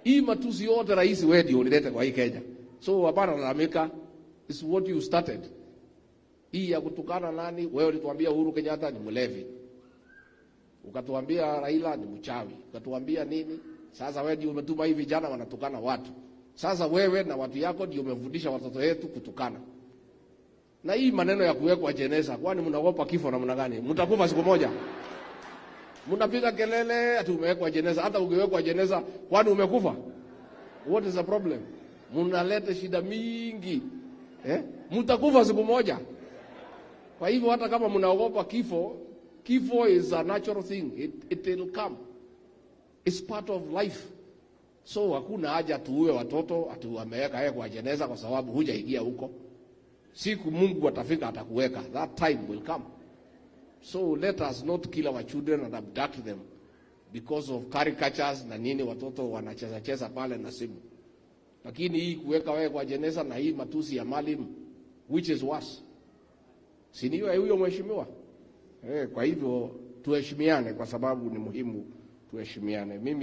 Hii matusi yote rais wewe ndio ulileta kwa hii Kenya. So hapana lalamika, is what you started. Hii ya kutukana nani? Wewe ulituambia Uhuru Kenyatta ni mlevi. Ukatuambia Raila ni mchawi. Ukatuambia nini? Sasa wewe ndio umetuma hivi vijana wanatukana watu. Sasa wewe na watu yako ndio umefundisha watoto wetu kutukana. Na hii maneno ya kuwekwa jeneza, kwani mnaogopa kifo namna gani? Mtakufa siku moja. Mnapiga kelele ati umewekwa jeneza, hata ungewekwa jeneza kwani umekufa? What is the problem? Mnaleta shida mingi. Mtakufa siku moja. Kwa hivyo hata kama mnaogopa kifo, kifo is a natural thing. It will come. It's part of life. So hakuna haja tuue watoto ati wameweka yeye kwa jeneza kwa sababu hujaingia huko. Siku Mungu atafika atakuweka. That time will come. So let us not kill our children and abduct them because of caricatures na nini watoto wanacheza pale na simu. Lakini hii kuweka wewe kwa jeneza na hii matusi ya Maalim, which is worse. Si ni huyo mheshimiwa? Kwa hivyo tuheshimiane kwa sababu ni muhimu tuheshimiane. Mimi